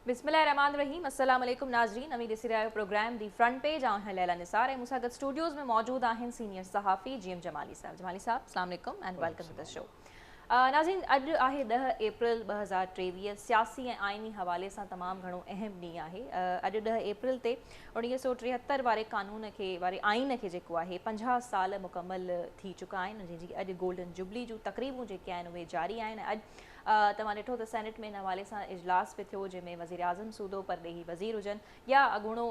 बिस्मिल्लाहिर्रहमानिर्रहीम अस्सलाम वालेकुम नाज़रीन। अमी ॾिसी रहिया आहियो प्रोग्राम दी फ्रंट पेज। आऊं लैला निसार ऐं मूंसां गॾु स्टूडियोज़ में मौजूद आहिनि सीनियर सहाफ़ी GM जमाली साहब। जमाली साहब अस्सलाम वालेकुम and welcome to the show. नाज़रीन, अॼु आहे 10 अप्रैल 2023। सियासी ऐं आइनी हवाले सां तमामु घणो अहम ॾींहुं आहे। अॼु 10 अप्रैल ते 1973 वारे कानून खे आइन खे जेको आहे 50 साल मुकमल थी चुका आहिनि, जंहिंजी अॼु गोल्डन जुबली जूं तक़रीबूं जेके आहिनि उहे जारी आहिनि। अॼु तव्हां ॾिठो त सेनेट में इन हवाले सां इजलास बि थियो, जंहिंमें वज़ीर आज़म सूदो परॾेही वज़ीर हुजनि या अॻूणो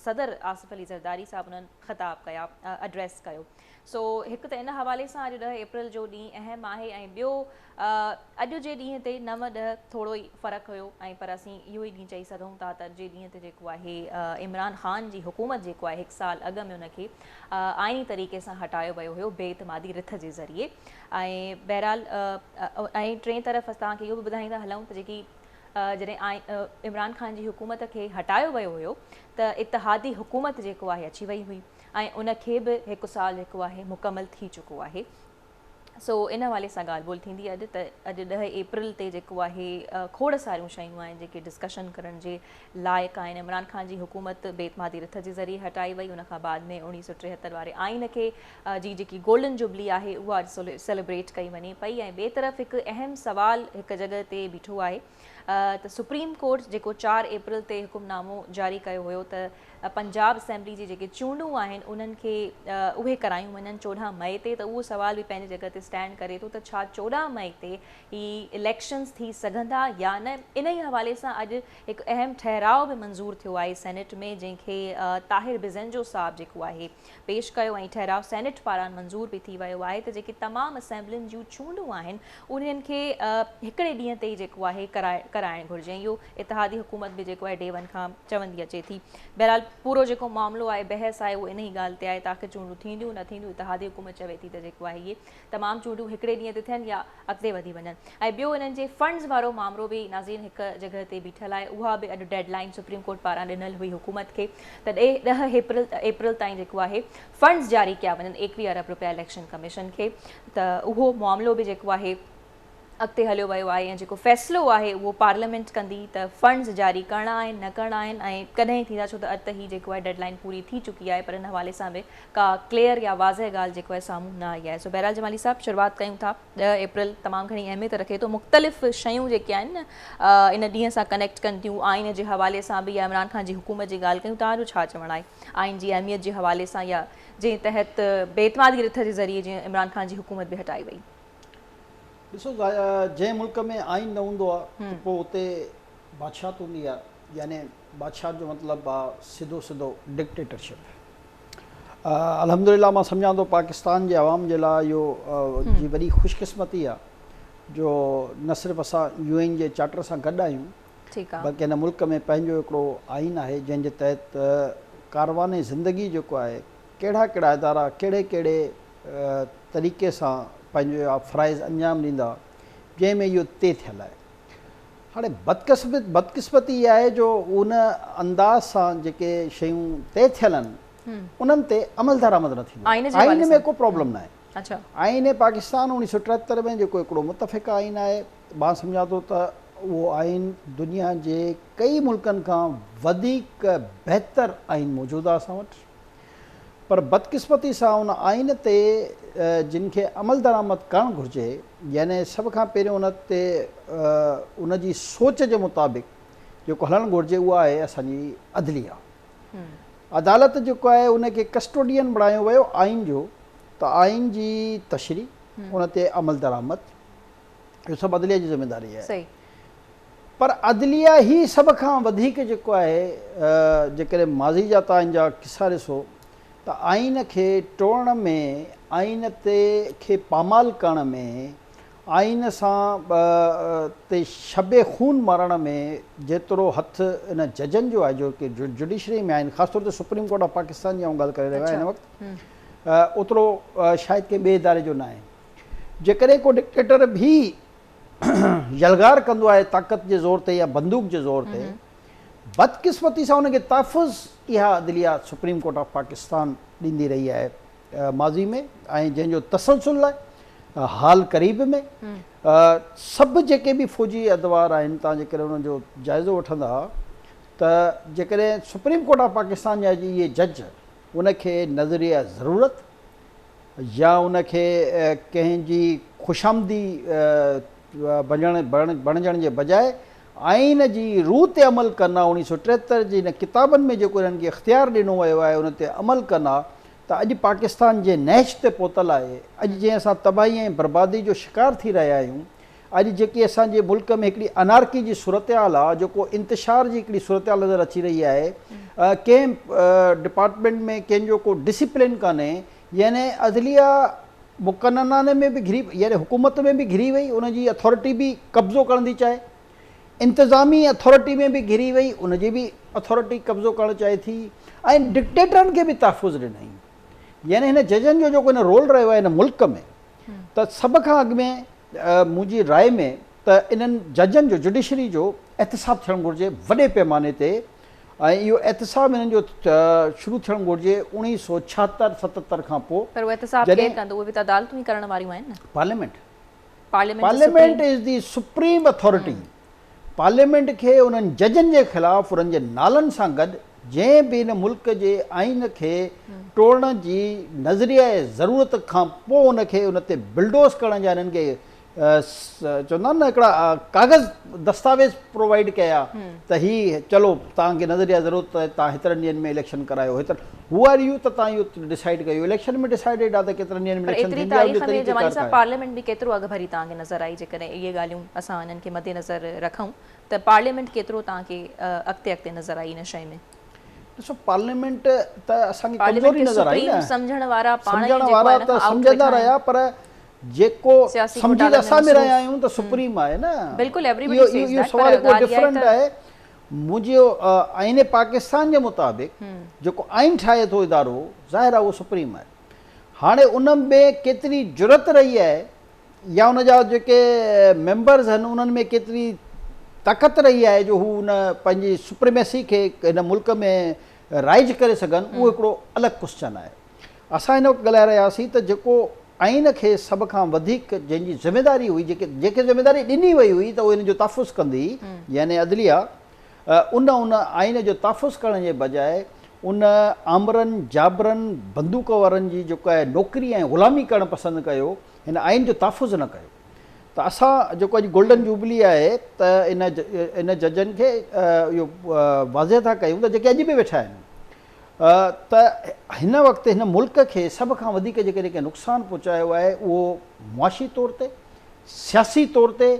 सदर आसिफ अली ज़रदारी साहब उन्हनि ख़िताब कया, एड्रेस कयो। सो हिकु त इन हवाले सां अॼु 10 अप्रैल जो ॾींहुं अहम आहे ऐं ॿियो अॼु जे ॾींहं ते 9-10 थोरो ई फ़र्क़ु हुयो ऐं पर असीं इहो ई ॾींहुं चई सघूं था त अॼु जे ॾींहं ते जेको आहे इमरान ख़ान जी हुकूमत जेको आहे 1 साल अॻु में उनखे आइनी तरीक़े सां हटायो वियो हुयो बेइतमादी रिथ जे ज़रिए। ऐं बहरहाल ऐं टे तरफ़ तव्हांखे इहो बि ॿुधाईंदा हलूं त जेकी जॾहिं इमरान ख़ान जी हुकूमत खे हटायो वियो हुयो त इतिहादी हुकूमत जेको आहे अची वई हुई ऐं उनखे बि 1 साल जेको आहे मुकमल थी चुको आहे। सो इन हवाले सां ॻाल्हि ॿोल थींदी अॼु त अॼु 10 अप्रैल ते जेको आहे खोड़ सारियूं शयूं आहिनि जेके डिस्कशन करण जे लाइक़ु आहिनि। इमरान ख़ान जी हुकूमत बेइतमादी रिथ जे ज़रिए हटाई वई, उनखां बाद में 1973 वारे आइन खे जी जेकी गोल्डन जुबली आहे उहा अॼु सेलिब्रेट कई वञे पई। ऐं ॿिए तरफ़ हिकु अहम सुवाल हिकु जॻह ते बीठो आहे त सुप्रीम कोर्ट जेको 4 अप्रैल ते हुकुमनामो जारी कयो हुयो त पंजाब असेंबली जी जेके चूंडूं आहिनि उन्हनि खे उहे करायूं वञनि 14 मई ते। त उहो सुवाल बि पंहिंजी जॻह ते स्टैंड करे थो त छा 14 मई ते ही इलेक्शंस थी सघंदा या न। इन ई हवाले सां अॼु हिकु अहम ठहराव बि मंज़ूर थियो आहे सेनेट में, जंहिंखे ताहिर बिज़ेंजो साहब जेको आहे पेश कयो ऐं ठहराव सेनेट पारां मंज़ूर बि थी वियो आहे त जेके तमामु असेंबलियुनि जूं चूंडूं आहिनि उन्हनि खे हिकिड़े ॾींहं ते ई जेको आहे कराइणु घुरिजे। इहो इतिहादी हुकूमत बि जेको आहे डे 1 खां चवंदी अचे थी। बहरहाल पूरो जेको मामिलो आहे बहस आहे उहो इन ई ॻाल्हि ते आहे त आख़िर चूंडूं थींदियूं न थींदियूं। इतिहादी हुकूमत चवे थी त जेको आहे इहे तमामु चूंडूं हिकिड़े ॾींहं ते थियनि या अॻिते वधी वञनि। ऐं ॿियो इन्हनि जे फंड्स वारो मामिलो बि नाज़रीन हिकु जॻह ते बीठल आहे। उहा बि अॼु डेडलाइन सुप्रीम कोर्ट पारां ॾिनल हुई हुकूमत खे त 10 अप्रैल ताईं जेको आहे फंड्स जारी कया वञनि 21 अरब रुपया इलेक्शन कमीशन खे। त उहो मामिलो बि जेको आहे अॻिते हलियो वियो आहे ऐं जेको फ़ैसिलो आहे उहो पार्लियामेंट कंदी त फंड्स जारी करणा आहिनि न करणा आहिनि ऐं कॾहिं थींदा, छो त अॼु त ही जेको आहे डेडलाइन पूरी थी चुकी आहे पर इन हवाले सां बि का क्लियर या वाज़ह ॻाल्हि जेको आहे साम्हूं न आई आहे। सो बहरहाल जमाली साहब शुरूआति कयूं था। 10 अप्रैल तमामु घणी अहमियत रखे थो, मुख़्तलिफ़ शयूं जेके आहिनि न इन ॾींहं सां कनेक्ट कनि थियूं। आइन जे हवाले सां बि या इमरान ख़ान जी हुकूमत जी ॻाल्हि कयूं, तव्हांजो छा चवणु आहे आइन जी अहमियत जे हवाले सां या जंहिं तहत बेइतमादी रिथ जे ज़रिए जीअं इमरान ख़ान जी हुकूमत बि हटाई वई? ॾिसो, जंहिं मुल्क में आइन न हूंदो आहे त पोइ उते बादशाहत हूंदी आहे, यानी बादशाह जो मतिलबु आहे सिधो डिक्टेटरशिप। अल्हम्दुलिल्लाह मां सम्झां थो पाकिस्तान जे आवाम जे लाइ इहो जी वॾी ख़ुशकिस्मती आहे जो न सिर्फ़ु असां UN जे चार्टर सां गॾु आहियूं, बल्कि हिन मुल्क में पंहिंजो हिकिड़ो आइन आहे जंहिंजे तहत कारवाने ज़िंदगी जेको आहे कहिड़ा कहिड़ा इदारा कहिड़े कहिड़े तरीक़े सां पंहिंजो फ़राइज़ अंजाम ॾींदा, जंहिंमें इहो तय थियल आहे। हाणे बदकिस्मती इहा आहे जो उन अंदाज़ सां जेके शयूं तय थियल आहिनि उन्हनि ते अमल दरामद न थींदो। आइन में को प्रॉब्लम न आहे। आइन पाकिस्तान 1973 में जेको हिकिड़ो मुतफ़िक़ आइन आहे, मां सम्झां थो त उहो आइन दुनिया जे कई मुल्कनि खां वधीक बहितर आइन मौजूदु आहे असां वटि। पर बदकिस्मती सां उन आइन ते जिन खे अमल दरामद करणु घुरिजे, यानी सभ खां पहिरियों उन ते उन जी सोच जे मुताबिक़ जेको हलणु घुरिजे उहा आहे असांजी अदलिया। अदालत जेको आहे उनखे कस्टोडियन बणायो वियो आइन जो, त आइन जी तशरी उन ते अमल दरामद इहो सभु अदलिया जी ज़िम्मेदारी आहे। पर अदलिया ई सभ खां वधीक जेको आहे जेकॾहिं माज़ी जा तव्हां जा किसा ॾिसो त आइन खे टोड़ण में, आइन खे पामाल करण में, आइन सां ते शबे खून मारण में जेतिरो हथु इन जजनि जो आहे जो कि जुडिशरी में आहिनि, ख़ासि तौर ते सुप्रीम कोर्ट ऑफ पाकिस्तान जी आऊं ॻाल्हि करे रहियो आहियां हिन वक़्तु, ओतिरो शायदि कंहिं ॿिए इदारे जो न आहे। जेकॾहिं को डिक्टेटर बि यलगार कंदो आहे ताक़त जे ज़ोर ते या बंदूक जे ज़ोर ते, बदकिस्मती सां उनखे तहफ़ुज़ इहा अदलिया सुप्रीम कोर्ट ऑफ पाकिस्तान ॾींदी रही आहे माज़ी में, ऐं जंहिंजो तसलसल आहे हाल क़रीब में सभु जेके बि फ़ौजी अदवार आहिनि, तव्हां जेकॾहिं उन्हनि जो जाइज़ो वठंदा त जेकॾहिं सुप्रीम कोर्ट ऑफ पाकिस्तान जा इहे जज उनखे नज़रिया ज़रूरत या उनखे कंहिंजी ख़ुशामदी बणजण जे बजाए आइन जी रूह ते अमल कंदा, 1973 जी हिन किताबनि में जेको हिननि खे इख़्तियार ॾिनो वियो आहे उन ते अमल कंदा, त अॼु पाकिस्तान जे नैश ते पहुतल आहे। अॼु जीअं असां तबाही ऐं बर्बादी जो शिकार थी रहिया आहियूं, अॼु जेकी असांजे मुल्क में हिकिड़ी अनारकी जी सूरत हाल आहे, जेको इंतिशार जी हिकिड़ी सूरत हाल नज़र अची रही आहे, कंहिं डिपार्टमेंट में कंहिंजो को डिसिप्लिन कान्हे, यानी अदलिया मुक़ननाने में बि घिरी, यानी हुकूमत में बि घिरी वई, उनजी अथॉरिटी बि कब्ज़ो करण थी चाहे, इंतिज़ामी अथॉरिटी में बि घिरी वई, उनजी बि अथॉरिटी कब्ज़ो करणु चाहे थी, ऐं डिक्टेटरनि खे बि तहफ़ुज़ ॾिनई। यानी हिन जजनि जो जेको हिन रोल रहियो आहे हिन मुल्क में, त सभ खां अॻु में मुंहिंजी राय में त इन्हनि जजनि जो, जुडिशरी जो एहतिसाब थियणु घुरिजे वॾे पैमाने ते, ऐं इहो एहतिसाब हिननि जो शुरू थियणु घुरिजे 1976-77 खां पोइ। पर उहो एहतिसाब केरु कंदो? उहे बि त अदालतूं ई करण वारियूं आहिनि न। Parliament is the supreme authority. Parliament खे उन्हनि जजनि जे ख़िलाफ़ उन्हनि जे नालनि सां गॾु जंहिं बि हिन मुल्क जे आइन खे टोड़ण जी नज़रिया ज़रूरत खां पोइ उनखे उन ते बिल्डोज़ करण जा हिननि खे चवंदा आहिनि न हिकिड़ा कागज़ दस्तावेज़ प्रोवाइड कया त हीअ चलो तव्हांखे नज़रिया ज़रूरत आहे, तव्हां हेतिरनि ॾींहंनि में इलेक्शन करायो, हू आर यू त तव्हां इहो डिसाइड कयो, इलेक्शन में डिसाइडेड आहे त केतिरनि ॾींहंनि में इलेक्शन। पार्लियामेंट बि केतिरो अॻु भरी तव्हांखे नज़र आई, जेकॾहिं इहे ॻाल्हियूं असां हिननि खे मद्देनज़र रखूं त पार्लियामेंट केतिरो तव्हांखे अॻिते नज़र आई हिन शइ में? ॾिसो, पार्लियामेंट त असांखे कमज़ोरी नज़र आई न, सम्झण वारा त सम्झंदा रहिया, पर जेको सम्झी असां में रहिया आहियूं त सुप्रीम आहे न। बिल्कुलु, इहो सुवाल को डिफरेंट आहे। मुंहिंजो आइन पाकिस्तान जे मुताबिक़ जेको आइन ठाहे थो इदारो, ज़ाहिर आहे उहो सुप्रीम आहे। हाणे उन में केतिरी जुरत रही आहे या उन जा जेके मेंबर्स आहिनि उन्हनि में केतिरी ताक़त रही आहे जो हू उन पंहिंजी सुप्रीमेसी खे हिन मुल्क में राइज करे सघनि, उहो हिकिड़ो अलॻि क्वेश्चन आहे। असां हिन वक़्तु ॻाल्हाए रहियासीं त जेको आइन खे सभ खां वधीक जंहिंजी ज़िमेदारी हुई, जेके ज़िमेदारी ॾिनी वई हुई त उहो हिन जो तहफ़ुज़ कंदी, यानी अदलिया, उन आइन जो तहफ़ुज़ करण जे बजाए उन आमरनि जाबरनि बंदूक वारनि जी जेको आहे नौकिरी ऐं ग़ुलामी करणु पसंदि कयो, हिन आइन जो तहफ़ुज़ न कयो। त असां जेको अॼु गोल्डन जुबली आहे त इन जजनि खे इहो वाज़े था कयूं त जेके अॼु बि वेठा आहिनि, त हिन वक़्तु हिन मुल्क खे सभ खां वधीक जेके नुक़सानु पहुचायो आहे उहो मुआशी तौर ते, सियासी तौर ते,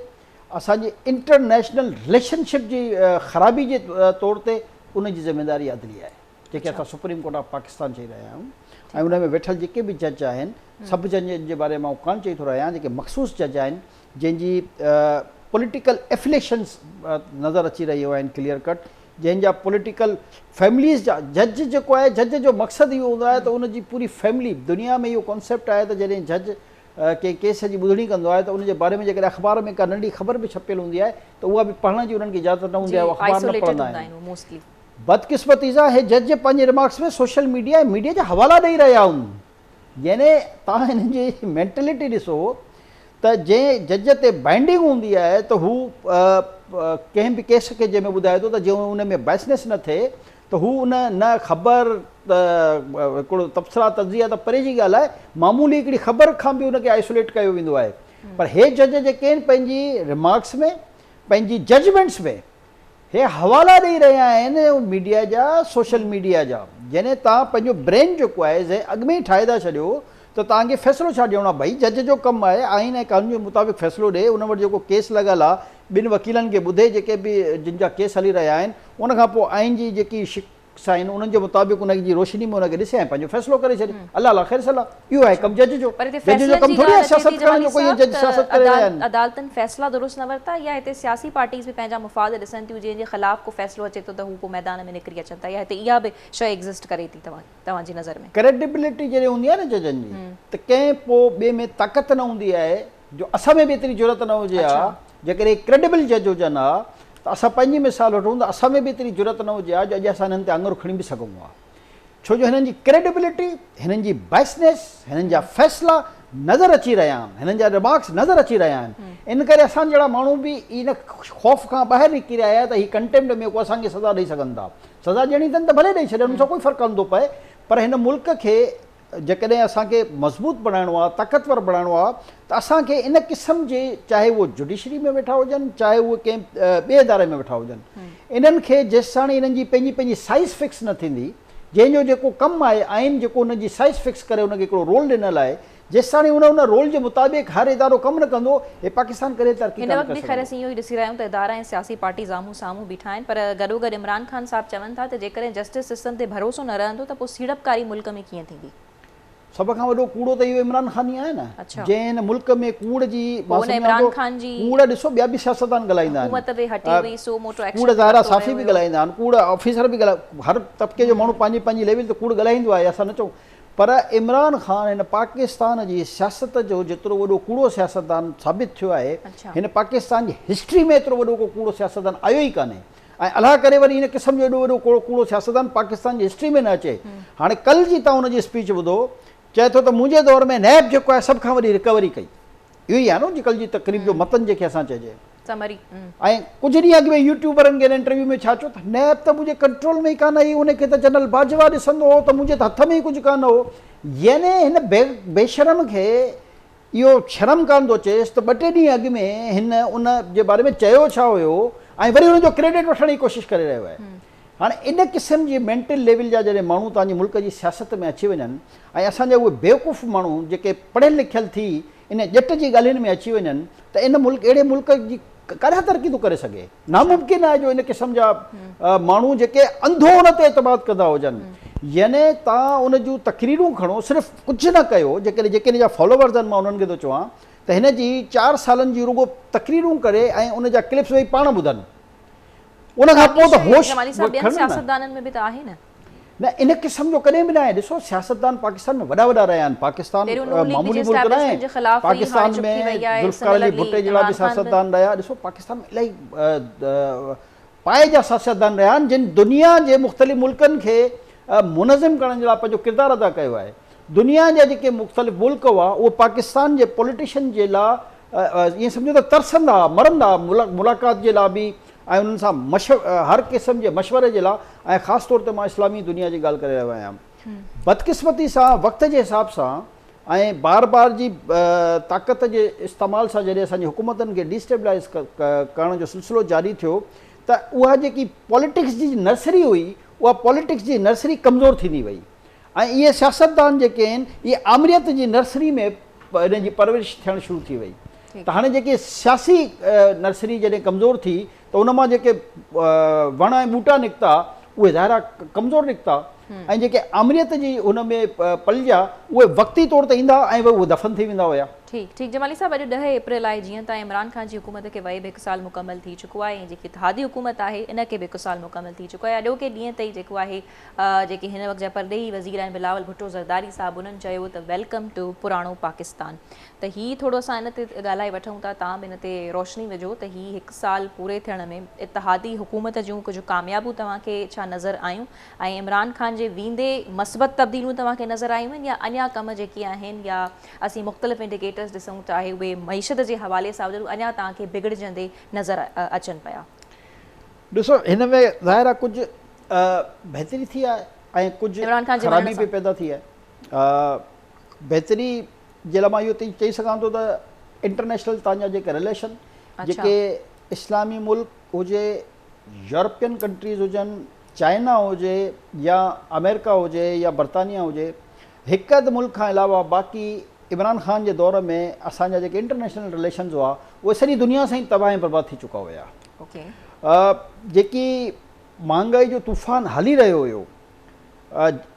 असांजी इंटरनेशनल रिलेशनशिप जी ख़राबी जे तौर ते उनजी ज़िमेदारी अदली आहे, जेके असां सुप्रीम कोर्ट ऑफ पाकिस्तान चई रहिया आहियूं। ऐं उन में वेठल जेके बि जज आहिनि, सभु जजनि जे बारे में मां कोन चई थो रहियां, जेके मख़सूस जज आहिनि जंहिंजी पॉलिटिकल एफिलेशन्स नज़र अची रहियूं आहिनि क्लियर कट, जंहिंजा पॉलिटिकल फैमिलीज़ जा जज जेको आहे, जज जो मक़सदु इहो हूंदो आहे त उनजी पूरी फैमिली, दुनिया में इहो कॉन्सेप्ट आहे त जॾहिं जज कंहिं केस जी ॿुधणी कंदो आहे त उनजे बारे में जेकॾहिं अख़बार में का नंढी ख़बर बि छपियल हूंदी आहे त उहा बि पढ़ण जी उन्हनि खे इजाज़त न हूंदी आहे, अख़बार न पढ़ंदा आहिनि। बदकिस्मती सां हे जज पंहिंजे रिमार्क्स में सोशल मीडिया ऐं मीडिया जा हवाला ॾेई रहिया आहिनि। यानी तव्हां हिननि जी मेंटेलिटी ॾिसो त जंहिं जज ते बाइंडिंग हूंदी आहे त हू कंहिं बि केस खे जंहिंमें ॿुधाए थो त जो उन में बाइसनेस न थिए त हू उन न ख़बर हिकिड़ो तबसरा तज़िया त परे जी ॻाल्हि आहे, मामूली हिकिड़ी ख़बर खां बि उनखे आइसोलेट कयो वेंदो आहे। पर हे जज जेके आहिनि पंहिंजी रिमार्क्स में, पंहिंजी जजमेंट्स में हे हवाला ॾेई रहिया आहिनि मीडिया जा, सोशल मीडिया जा। जॾहिं तव्हां पंहिंजो ब्रेन जेको आहे जंहिं अॻु में ई ठाहे था छॾियो त तव्हांखे फ़ैसिलो छा ॾियणो आहे? भई जज जो कमु आहे आइन ऐं कानून जे मुताबिक़ फ़ैसिलो ॾिए, उन वटि जेको केस लॻल आहे ॿिनि वकीलनि खे ॿुधे, जेके बि जिन जा केस हली रहिया आहिनि, उनखां पोइ आइन जी जेकी शिक्स आहिनि उन्हनि जे मुताबिक़ उनजी रोशनी में उनखे ॾिसे ऐं पंहिंजो फ़ैसिलो करे छॾे। अल्लाह अल्लाह ख़ैर सलाह, इहो आहे कमु जज जो। जज जो कमु थोरी आहे सियासत करण जो, कोई जज सियासत करे रहिया आहिनि। अदालतनि फ़ैसिला दुरुस्त न वरिता या हिते सियासी पार्टीज़ बि पंहिंजा मुफ़ाद ॾिसनि थियूं, जंहिंजे ख़िलाफ़ को फ़ैसिलो अचे थो त हू पोइ मैदान में निकिरी अचनि था, या हिते इहा बि शइ एग्ज़िस्ट करे थी तव्हांजी नज़र में? क्रेडिबिलिटी जॾहिं हूंदी आहे न जजनि जी, त कंहिं पोइ ॿिए में ताक़त न हूंदी आहे जो असां में बि एतिरी ज़रूरत न हुजे हा। जेकॾहिं क्रेडिबल जज हुजनि हा त असां पंहिंजी मिसाल वठूं त असां में बि एतिरी ज़रूरत न हुजे हा जो अॼु असां हिननि ते आङुर खणी बि सघूं हा। छो जो हिननि जी क्रेडिबिलिटी, हिननि जी बाइसनेस, हिननि जा फ़ैसिला नज़र अची रहिया आहिनि, हिननि जा रिमार्क्स नज़र अची रहिया आहिनि। इन करे असां जहिड़ा माण्हू बि इन ख़ौफ़ खां ॿाहिरि निकिरी रहिया आहिया त हीअ कंटेम्प्ट में को असांखे सज़ा ॾेई सघनि था। सज़ा ॾियणी अथनि त भले ॾेई छॾनि, हुन सां कोई फ़र्क़ु कोन थो पए, पर हिन मुल्क खे जेकॾहिं असांखे मज़बूत बणाइणो आहे, ताक़तवर बणाइणो आहे, त असांखे इन क़िस्म जे, चाहे उहे जुडिशरी में वेठा हुजनि, चाहे उहे कंहिं ॿिए इदारे में वेठा हुजनि, इन्हनि खे जेसि ताईं इन्हनि जी पंहिंजी साइज़ फिक्स न थींदी, जंहिंजो जेको कमु आहे, आइन जेको हुनजी साइज़ फिक्स करे हुनखे हिकिड़ो रोल ॾिनल आहे, जेसि ताईं उन रोल जे मुताबिक़ हर इदारो कमु न कंदो, हे पाकिस्तान करे तरक़ी हिन वक़्तु बि ख़ैर असीं इहो ई ॾिसी रहिया आहियूं त इदारा ऐं सियासी पार्टी साम्हूं बीठा आहिनि, पर गॾोगॾु इमरान ख़ान साहिबु चवनि था त जेकॾहिं जस्टिस सिस्टम ते भरोसो न रहंदो त पोइ सीड़पकारी मुल्क में कीअं थींदी? सभ खां वॾो कूड़ो त इहो इमरान ख़ान ई आहे न, जंहिं हिन मुल्क में कूड़ जी कूड़ ॾिसो ॿिया बि सियासतदान ॻाल्हाईंदा आहिनि, कूड़ ज़ाहिरा साफ़ी बि ॻाल्हाईंदा आहिनि, कूड़ ऑफिसर बि हर तबिके जो माण्हू पंहिंजी लेवल ते कूड़ ॻाल्हाईंदो आहे, असां न चऊं, पर इमरान ख़ान हिन पाकिस्तान जी सियासत जो जेतिरो वॾो कूड़ो सियासतदान साबित थियो आहे, हिन पाकिस्तान जी हिस्ट्री में एतिरो वॾो को कूड़ो सियासतदान आयो ई कान्हे, ऐं अलाह करे वरी इन क़िस्म जो एॾो वॾो कूड़ो सियासतदान पाकिस्तान जी हिस्ट्री में न अचे। हाणे कल्ह जी तव्हां हुनजी स्पीच ॿुधो, चए थो त मुंहिंजे दौर में नैब जेको आहे सभ खां वॾी रिकवरी कई, इहो ई आहे न अॼुकल्ह जी तक़रीब जो मतन जेके असां चइजे। ऐं कुझु ॾींहं अॻु में यूट्यूबरनि खे इंटरव्यू में छा चयो त नैब त मुंहिंजे कंट्रोल में ई कान आई, उनखे त जनरल बाजवा ॾिसंदो हो, त मुंहिंजे त हथ में ई कुझु कान हो। याने हिन बेशरम खे इहो शर्म कान थो अचेसि त 2-3 ॾींहं अॻु में हिन उन जे बारे में चयो छा हुयो, ऐं वरी हुनजो क्रेडिट वठण जी कोशिशि करे रहियो आहे। हाणे इन क़िस्म जी मेंटल लेवल जा जॾहिं माण्हू तव्हांजे मुल्क जी सियासत में अची वञनि, ऐं असांजा उहे बेवकूफ़ माण्हू जेके पढ़ियल लिखियल थी इन ॼट जी ॻाल्हियुनि में अची वञनि, त इन मुल्क अहिड़े मुल्क जी कॾहिं तरक़ी थो करे सघे? नामुमकिन आहे जो इन क़िस्म जा माण्हू जेके अंधो हुन ते एतमाद कंदा हुजनि। याने तव्हां उन जूं तक़रीरूं खणो, सिर्फ़ु कुझु न कयो, जेके हिन जा फॉलोवर्स आहिनि, मां उन्हनि खे थो चवां त हिन जी 4 सालनि जी रुगो तक़रीरूं करे ऐं उन जा क्लिप्स वेही पाण ॿुधनि, उन खां पोइ त होश न इन क़िस्म जो कॾहिं बि न आहे। ॾिसो सियासतदान पाकिस्तान में वॾा वॾा रहिया आहिनि, पाकिस्तान मामूली मुल्क न आहे, पाकिस्तान में ज़ुल्फ़िकार अली भुट्टो जहिड़ा बि सियासतदान रहिया, ॾिसो पाकिस्तान में इलाही पाए जा सियासतदान रहिया आहिनि, जिन दुनिया जे मुख़्तलिफ़ मुल्कनि खे मुनज़िम करण जे लाइ पंहिंजो किरदारु अदा कयो आहे। दुनिया जा जेके मुख़्तलिफ़ मुल्क हुआ उहे पाकिस्तान जे पॉलिटिशियन जे लाइ ईअं सम्झो त तरसंदा, मरंदा मुलाक़ात जे लाइ बि, ऐं उन्हनि सां हर क़िस्म जे मशवरे जे लाइ, ऐं ख़ासि तौर ते मां इस्लामी दुनिया जी ॻाल्हि करे रहियो आहियां। बदकिस्मती सां वक़्त जे हिसाब सां ऐं बार जी ताक़त जे इस्तेमाल सां जॾहिं असांजी हुकूमतनि खे डिस्टेबलाइज़ करण जो सिलसिलो जारी थियो, त उहा जेकी पॉलिटिक्स जी नर्सरी हुई, उहा पॉलिटिक्स जी नर्सरी कमज़ोर थींदी वई, ऐं इहे सियासतदान जेके आहिनि इहे आमरियत जी नर्सरी में इन जी परवरिश थियणु शुरू थी वई। त हाणे जेके सियासी नर्सरी जॾहिं कमज़ोर थी, त उन मां जेके वण ऐं ॿूटा निकिता उहे ज़ाहिरा कमज़ोर निकिता, ऐं जेके आमरियत जी हुन में पलिजा उहे वक़्ती तौर ते ईंदा ऐं उहे दफ़न थी वेंदा हुया। ठीक जमाली साहब, अॼु 10 अप्रैल आहे, जीअं त इमरान ख़ान जी हुकूमत खे वही बि 1 साल मुकमल थी चुको आहे, ऐं जेकी इत्तेहादी हुकूमत आहे इनखे बि 1 साल मुकमल थी चुको आहे। अॼोके ॾींहं ताईं जेको आहे जेके हिन वक़्तु जा परॾेही वज़ीर आहिनि बिलावल भुट्टो ज़रदारी साहिबु, उन्हनि चयो त वेलकम टू पुराणो पाकिस्तान। त हीअ थोरो असां इन ते ॻाल्हाए वठूं था, तव्हां बि इन ते रोशनी विझो त हीअ 1 साल पूरे थियण में इत्तेहादी हुकूमत जूं कुझु कामयाबूं तव्हांखे छा नज़र आयूं, ऐं इमरान ख़ान जे वेंदे मस्बत तब्दीलियूं तव्हांखे नज़र आयूं आहिनि, या अञा कम जेके आहिनि, या असीं मुख़्तलिफ़ इंडिकेटर्स ॾिसूं चाहे उहे मईशत जे हवाले सां अञा तव्हांखे बिगड़जंदे नज़र अचनि पिया? ॾिसो, हिन में ज़ाहिर आहे कुझु बहितरी थी आहे ऐं कुझु ख़राबी बि पैदा थी आहे। बहितरी जे लाइ मां इहो चई सघां थो त इंटरनेशनल तव्हांजा जेके रिलेशन, जेके इस्लामी मुल्क हुजे, यूरोपियन कंट्रीज़ हुजनि, चाइना हुजे या अमेरिका हुजे या बरतानिया हुजे, हिकु अधु मुल्क खां अलावा बाक़ी इमरान ख़ान जे दौर में असांजा जेके इंटरनेशनल रिलेशन्स हुआ उहे सॼी दुनिया सां ई तबाह ऐं बर्बाद थी चुका हुया। जेकी महांगाई जो तूफ़ान हली रहियो हुयो,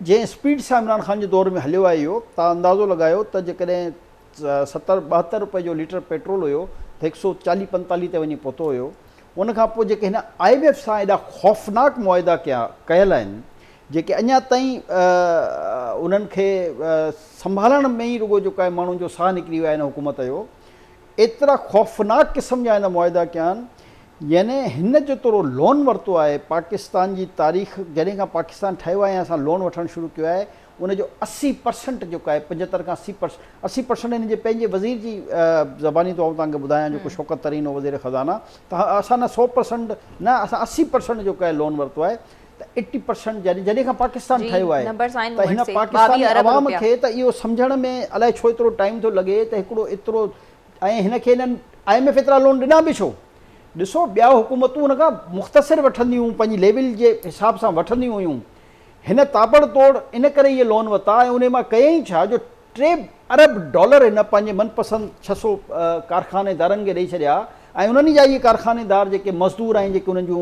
जंहिं स्पीड सां इमरान ख़ान जे दौर में हलियो आहे, इहो तव्हां अंदाज़ो लॻायो त जेकॾहिं 70-72 रुपए जो लीटर पेट्रोल हुयो त 140-45 ते वञी पहुतो हुयो। उनखां पोइ जेके हिन IMF सां एॾा ख़ौफ़नाक मुआहिदा कयल आहिनि, जेके अञा ताईं उन्हनि खे संभालण में ई रुगो जेको आहे माण्हुनि जो साह निकिरी वियो आहे हिन हुकूमत जो, एतिरा ख़ौफ़नाक क़िस्म जा हिन मुआहिदा कया आहिनि। याने हिन जेतिरो लोन वरितो आहे पाकिस्तान जी तारीख़, जॾहिं खां पाकिस्तान ठहियो आहे असां लोन वठणु शुरू कयो आहे, उनजो 80% जेको आहे 75 खां 80% हिन जे पंहिंजे वज़ीर जी ज़बानी तौर तव्हांखे ॿुधायां जेको शौकत तरीन हो वज़ीर ख़ज़ाना, त असां न 100% न असां 80% जेको आहे लोन वरितो आहे, त 80% जॾहिं खां पाकिस्तान ठहियो आहे त हिन पाकिस्तानी अवाम खे त इहो सम्झण में अलाए छो एतिरो टाइम थो लॻे त हिकिड़ो एतिरो, ऐं हिनखे हिननि IMF एतिरा लोन ॾिना बि छो? ॾिसो ॿिया हुकूमतूं हुन खां मुख़्तसिर वठंदियूं हुयूं, पंहिंजी लेवल जे हिसाब सां वठंदियूं हुयूं। हिन ताबड़तोड़ इन करे इहे लोन वरिता ऐं उन मां कयईं छा जो $3 अरब हिन पंहिंजे मनपसंदि 600 कारखानेदारनि खे ॾेई छॾिया, ऐं उन्हनि जा इहे कारखानेदार जेके मज़दूर आहिनि, जेके उन्हनि जूं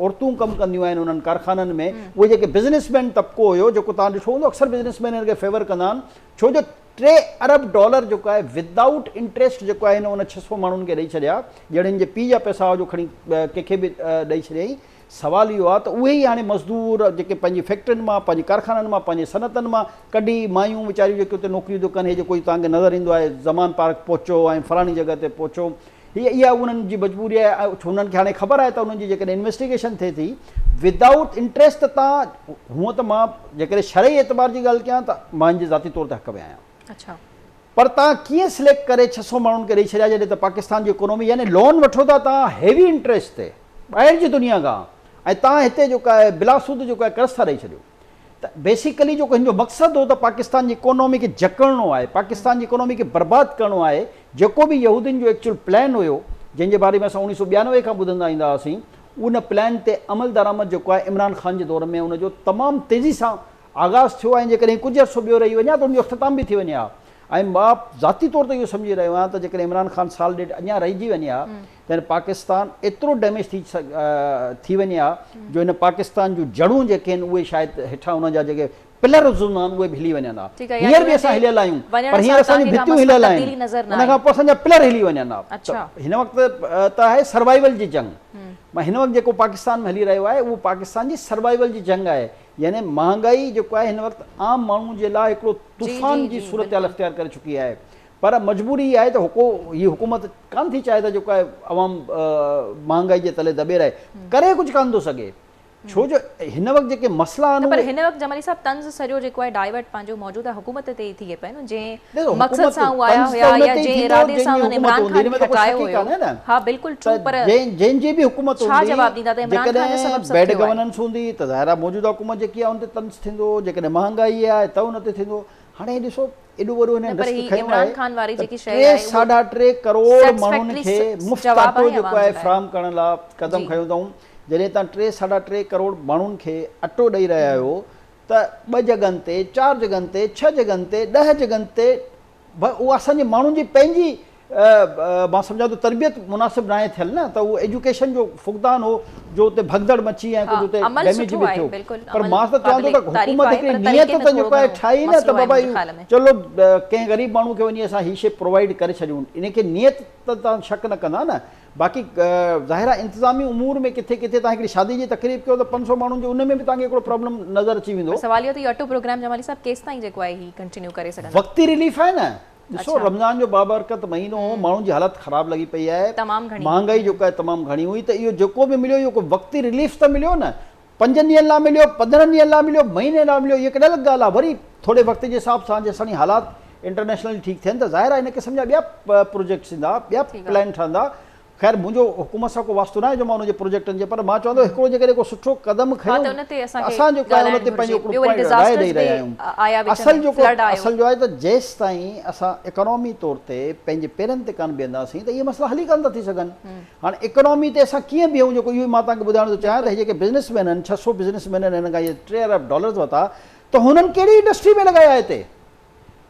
औरतूं कमु कंदियूं आहिनि उन्हनि कारखाननि में, उहे जेके बिज़नेसमैन तबिको हुयो, जेको तव्हां ॾिठो हूंदो अक्सर बिज़नेसमैन हिन खे फेवर कंदा आहिनि, छो जो $3 अरब जेको आहे विदाउट इंट्रस्ट जेको आहे हिन उन 600 माण्हुनि खे ॾेई छॾिया, जहिड़े जे पीउ जा पैसा जो खणी कंहिंखे बि ॾेई छॾियईं। सवाल इहो आहे त उहे ई हाणे मज़दूर जेके पंहिंजी फैक्ट्रियुनि मां, पंहिंजे कारखाननि मां, पंहिंजे सनतनि मां कढी, मायूं वीचारियूं जेके उते नौकिरियूं थो कनि, हे जेको तव्हांखे नज़र ईंदो आहे ज़मान पार्क पहुचो ऐं फलाणी जॻह ते पहुचो, इहा उन्हनि जी मजबूरी आहे। हुननि खे हाणे ख़बर आहे त उन्हनि जी जेकॾहिं इन्वेस्टिगेशन थिए थी विदाउट इंट्रस्ट, त तव्हां हूअं त मां जेकॾहिं शरई एतबार जी ॻाल्हि कयां त मां हिन जे ज़ाती तौर ते हक़ में आहियां, अच्छा, पर तव्हां कीअं सिलेक्ट करे 600 माण्हुनि खे ॾेई छॾिया, जॾहिं त पाकिस्तान जी इकोनॉमी, यानी लोन वठो था तव्हां हेवी इंट्रस्ट ते ॿाहिरि जी दुनिया खां, ऐं तव्हां हिते जेको आहे बिलासूद जेको आहे कर्ज़ था ॾेई छॾियो। त बेसिकली जेको हिन जो मक़सदु हो त पाकिस्तान जी इकोनॉमी खे जकड़णो आहे, पाकिस्तान जी इकोनॉमी खे बर्बादु करिणो आहे। जेको बि यहूदियुनि जो एक्चुअल प्लान हुयो, जंहिंजे बारे में असां 1992 खां ॿुधंदा ईंदा हुआसीं, उन प्लान ते अमल दरामद जेको आहे इमरान ख़ान जे दौर में उनजो तमामु तेज़ी सां आगाज़ थियो आहे। जेकॾहिं कुझु अर्सो ॿियो रही वञे त उनजो इख़्तिताम बि थी वञे हा। ऐं मां ज़ाती तौर ते इहो सम्झी रहियो आहियां त जेकॾहिं इमरान ख़ान साल ॾेढ अञा रहिजी वञे हा, त पाकिस्तान एतिरो डैमेज थी वञे हा जो हिन पाकिस्तान जूं जड़ूं जेके आहिनि उहे शायदि हेठां उन जा जेके पिलर्स हूंदा आहिनि उहे बि हिली वञनि हा। हींअर बि असां हिलियल आहियूं, पर हींअर असांजी भितियूं हिलियल आहिनि, उन खां पोइ असांजा पिलर हिली वञनि हा। हिन वक़्तु त आहे सर्वाइवल जी जंग। मां हिन वक़्तु जेको पाकिस्तान में हली रहियो आहे उहो पाकिस्तान जी सर्वाइवल जी जंग आहे, यानी महांगाई जेको आहे हिन वक़्तु आम माण्हू जे लाइ हिकिड़ो तूफ़ान जी सूरत हाल इख़्तियार करे चुकी आहे। पर मजबूरी इहा आहे त हीअ हुकूमत कान थी चाहे त जेको आहे अवाम महांगाई जे तले दॿे रहे, करे कुझु कान थो सघे, छो जो हिन वक़्तु जेके मसला आहिनि। पर हिन वक़्तु जमाली साहब तंज़ सॼो जेको आहे डाइवर्ट पंहिंजो मौजूदा हुकूमत ते ई थिए पियो न, जंहिं मक़सद सां उहे आया हुया या जंहिं इरादे सां उन्हनि इमरान ख़ान खे हटायो हुयो। हा बिल्कुलु ट्रू, पर जंहिंजी बि हुकूमत छा जवाब ॾींदा त इमरान ख़ान जो सबब बैड गवर्नेंस हूंदी त ज़ाहिर मौजूदा हुकूमत जेकी आहे उन ते तंज़ थींदो, जेकॾहिं महांगाई आहे त उन ते थींदो। हाणे ॾिसो एॾो वॾो हिन रिस्क खयो आहे, 3.5 करोड़ माण्हुनि खे मुफ़्त आटो जेको आहे फ्राहम करण लाइ क़दम खयो अथऊं। जॾहिं तव्हां 3.5 करोड़ माण्हुनि खे अटो ॾेई रहिया आहियो त 2 जॻहनि ते, 4 जॻहनि ते, 6 जॻहनि ते, 10 जॻहनि ते, उहा असांजे माण्हुनि जी पंहिंजी मां सम्झां थो तरबियत मुनासिब न आहे थियल न, त उहो एजुकेशन जो फुक़दान हो जो उते भगदड़ मची ऐं कुझु उते डैमेज बि थियो। पर मां त चवां थो त हुकूमत हिकिड़ी नियत त जेको आहे ठाही न त बाबा चलो कंहिं ग़रीब माण्हू खे वञी असां हीअ शइ प्रोवाइड करे छॾियूं, इनखे नियत त तव्हां शक न कंदा न। बाक़ी ज़ाहिर आहे इंतिज़ामी उमूर में किथे किथे तव्हां हिकिड़ी शादी जी तकरीब कयो त 500 माण्हुनि जो उन में बि तव्हांखे हिकिड़ो प्रॉब्लम नज़र अची वेंदो। सवाल इहो त इहो अटो प्रोग्राम जमाली साहब केसि ताईं जेको आहे ही कंटिन्यू करे सघंदा? वक़्ती रिलीफ आहे न। ॾिसो रमज़ान जो बाबरकत महीनो हो, माण्हुनि जी हालत ख़राब लॻी पई आहे, महांगाई जेको आहे तमामु घणी हुई, त इहो जेको बि मिलियो इहो को वक़्ती रिलीफ त मिलियो न, 5 ॾींहंनि लाइ मिलियो, 15 ॾींहंनि लाइ मिलियो, महीने लाइ मिलियो, इहा कहिड़ी अलॻि ॻाल्हि आहे। वरी थोरे वक़्त जे हिसाब सां जेसिताईं हालात इंटरनेशनली ठीकु थियनि त ज़ाहिर आहे इन क़िस्म जा ॿिया प्रोजेक्ट्स ईंदा, ॿिया प्लान ठहंदा। ख़ैर मुंहिंजो हुकूमत सां को वास्तो न आहे जो मां हुनजे प्रोजेक्टनि जे, पर मां चवंदो हिकिड़ो जेकॾहिं को सुठो क़दम खयो असां जेको आहे हुन ते पंहिंजो राय ॾेई रहिया आहियूं। असल जो आहे त जेसि ताईं असां इकोनॉमी तौर ते पंहिंजे पेरनि ते कान बीहंदासीं त इहे मसइला हली कान था थी सघनि। हाणे इकोनॉमी ते असां कीअं बीहूं, जेको इहो मां तव्हांखे ॿुधाइण थो चाहियां त हे जेके बिज़नेसमैन आहिनि, 600 बिज़नेसमैन आहिनि, हिन खां इहे $3 अरब वरिता, त हुननि कहिड़ी इंडस्ट्री में लॻाया हिते?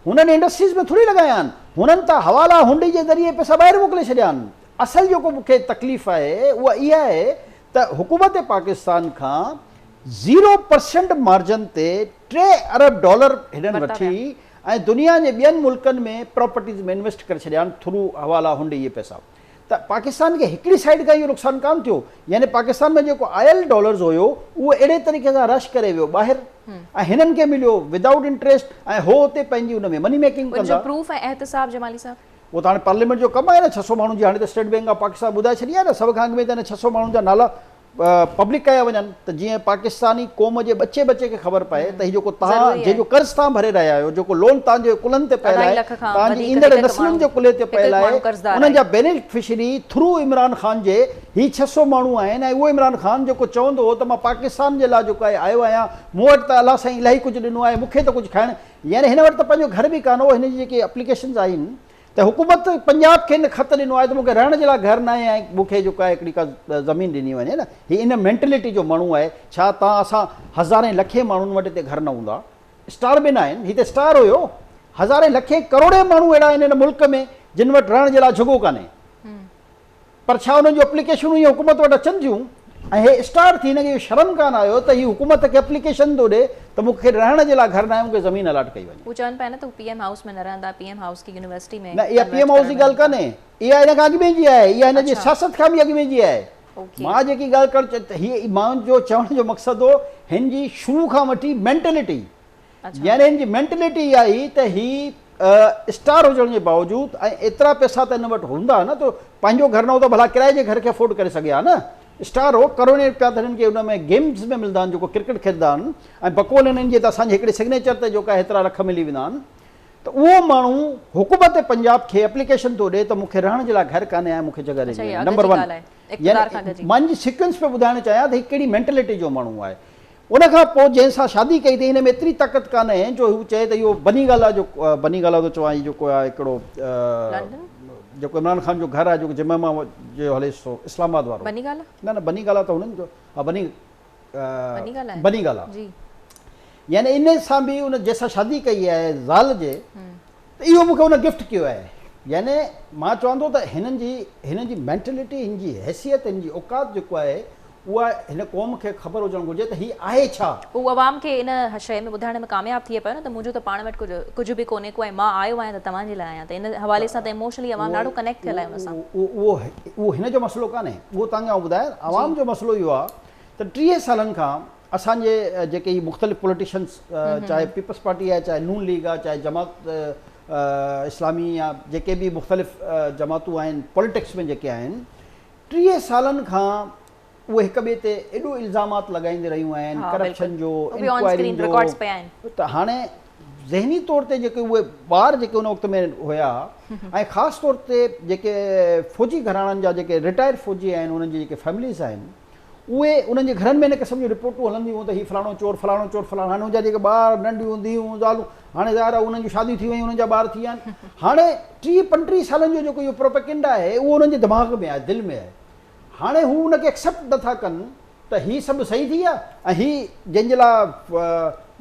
हुननि इंडस्ट्रीज़ में थोरी लॻाया आहिनि, हुननि त हवाला हुंडी जे ज़रिए पैसा ॿाहिरि मोकिले छॾिया आहिनि। असल जेको मूंखे तकलीफ़ आहे उहा इहा आहे त हुकूमत पाकिस्तान खां 0% मार्जन ते $3 अरब हिननि वठी ऐं दुनिया जे ॿियनि मुल्कनि में प्रॉपर्टीज़ में इन्वेस्ट करे छॾिया आहिनि थ्रू हवाला हुंडी इहे पैसा। त पाकिस्तान खे हिकिड़ी साइड खां इहो नुक़सानु कान थियो, यानी पाकिस्तान में जेको आयल डॉलर्स हुयो उहो अहिड़े तरीक़े सां रश करे वियो ॿाहिरि ऐं हिननि खे मिलियो विदाउट इंट्रस्ट, ऐं हो हुते पंहिंजी हुन में मनी मेकिंग कंदा। प्रूफ ऐं एहतिसाब जमाली साहब उहो त हाणे पार्लियामेंट जो कमु आहे न, 600 माण्हुनि जी हाणे त स्टेट बैंक ऑफ पाकिस्तान ॿुधाए छॾी आहे न, सभ खां अॻु में त 600 माण्हुनि जा नाला पब्लिक कया वञनि त जीअं पाकिस्तानी क़ौम जे बचे खे ख़बर पए त हीउ जेको तव्हां जंहिंजो कर्ज़ तव्हां भरे रहिया आहियो, जेको लोन तव्हांजे कुलनि ते पयल आहे, तव्हांजी ईंदड़ नस्लुनि जे कुले ते पयल आहे, उन्हनि जा बेनिफिशरी थ्रू इमरान ख़ान जे ही 600 माण्हू आहिनि। ऐं उहो इमरान ख़ान जेको चवंदो हो त मां पाकिस्तान जे लाइ जेको आहे आयो आहियां, मूं वटि त अलाह साईं इलाही कुझु ॾिनो आहे, मूंखे त कुझु खाइणु, यानी हिन वटि त पंहिंजो घर बि कान हो। हिन जी जेके एप्लीकेशन्स आहिनि त हुकूमत पंजाब खे हिन ख़त ॾिनो आहे त मूंखे रहण जे लाइ घर न आहे ऐं मूंखे जेको आहे हिकिड़ी का ज़मीन ॾिनी वञे न। हीअ इन मेंटेलिटी जो माण्हू आहे। छा तव्हां असां हज़ारे लखे माण्हुनि वटि हिते घर न हूंदा? स्टार बि न आहिनि, हिते स्टार हुयो, हज़ारे लखे करोड़े माण्हू अहिड़ा आहिनि हिन मुल्क में जिन वटि रहण जे लाइ जॻह कान्हे, पर छा उन्हनि जूं एप्लीकेशनूं हीअ हुकूमत वटि अचनि थियूं ऐं हे स्टार थी हिनखे शर्म कान आयो त हीअ हुकूमत खे एप्लीकेशन थो ॾे त मूंखे रहण जे लाइ घर न आहे, मूंखे ज़मीन अलॉट कई वञे। वो चवनि पिया न त पीएम हाउस में न रहंदा, पीएम हाउस की यूनिवर्सिटी में न, इहा पीएम हाउस जी ॻाल्हि कान्हे, इहा हिन खां अॻु में जी आहे, इहा हिन जी सियासत खां बि अॻु में जी आहे। मां जेकी ॻाल्हि कर हीअ माण्हुनि जो चवण जो मक़सदु हो हिन जी शुरू खां वठी मेंटेलिटी, यानी हिन जी मेंटेलिटी इहा ई त ही स्टार हुजण जे बावजूदि ऐं एतिरा पैसा त हिन वटि हूंदा न त पंहिंजो घर न हो त भला किराए जे घर खे अफोर्ड करे सघे हा न। स्टार हो, करोड़े रुपया त हिननि खे हुन में गेम्स में मिलंदा आहिनि, जेको क्रिकेट खेॾंदा आहिनि ऐं बकौल हिननि जे त असांजे हिकिड़े सिग्नेचर ते जेका हेतिरा रख मिली वेंदा आहिनि। त उहो माण्हू हुकूमत पंजाब खे एप्लीकेशन थो ॾे त मूंखे रहण जे लाइ घर कान्हे ऐं मूंखे जॻह ॾिनी। नंबर 1 मां जी सीक्वेंस पे ॿुधाइणु चाहियां त हीअ कहिड़ी मेंटेलिटी जो माण्हू आहे। उनखां पोइ जंहिंसां शादी कई अथई हिन में एतिरी ताक़त कान्हे जो हू चए त इहो बनी गाला जो बनी गाला थो चवां, जेको आहे हिकिड़ो जेको इमरान ख़ान जो घर आहे, जेको जमैमा जो हले सो इस्लामाबाद वारो, बनी गाला न बनी गाला त हुननि जो, हा बनी गाला जी, यानी इन सां बि उन जंहिंसां शादी कई आहे ज़ाल जे, त इहो मूंखे उन गिफ्ट कयो आहे। यानी मां चवंदो त हिन जी मेंटेलिटी, हिन जी हैसियत, हिन जी औकात जेको आहे उहा हिन क़ौम खे ख़बर हुजणु घुरिजे त हीअ आहे छा। उहो अवाम खे इन शइ में ॿुधाइण में कामयाब थिए पियो न त मुंहिंजो त पाण वटि कुझु बि कोन्हे को ऐं मां आयो आहियां त तव्हांजे लाइ आहियां, त इन हवाले सां त इमोशनली अवाम ॾाढो कनेक्ट थियल आहे हुन सां। उहो हिन जो मसइलो कान्हे, उहो तव्हांखे ॿुधायां अवाम जो मसइलो इहो आहे त 30 सालनि खां असांजे जेके ही मुख़्तलिफ़ पॉलिटिशियंस, चाहे पीपल्स पार्टी आहे, चाहे नून लीग आहे, चाहे जमात इस्लामी या जेके बि मुख़्तलिफ़ जमातूं आहिनि पॉलिटिक्स में जेके आहिनि, 30 सालनि खां उहे हिक ॿिए ते एॾो इल्ज़ामात लॻाईंदे रहियूं आहिनि, करप्शन जो, इंक्वायरी जो। त हाणे ज़हनी तौर ते जेके उहे ॿार जेके उन वक़्त में हुया ऐं ख़ासि तौर ते जेके फ़ौजी घराणनि जा जेके रिटायर्ड फ़ौजी आहिनि, उन्हनि जी जेके फैमिलीज़ आहिनि, उहे उन्हनि जे घरनि में इन क़िस्म जूं रिपोर्टूं हलंदियूं त हीउ फलाणो चोर फलाणो। हाणे हुनजा जेके ॿार नंढियूं धीअरूं ज़ालूं हाणे ज़ाहिर आहे उन्हनि जूं शादियूं थी वयूं, उन्हनि जा ॿार थी विया आहिनि। हाणे 30-35 सालनि जो जेको इहो प्रोपेगेंडा आहे उहो उन्हनि जे दिमाग़ में आहे, दिलि में आहे। हाणे हू उनखे एक्सेप्ट नथा कनि त हीअ सभु सही थी आहे ऐं हीअ जंहिंजे लाइ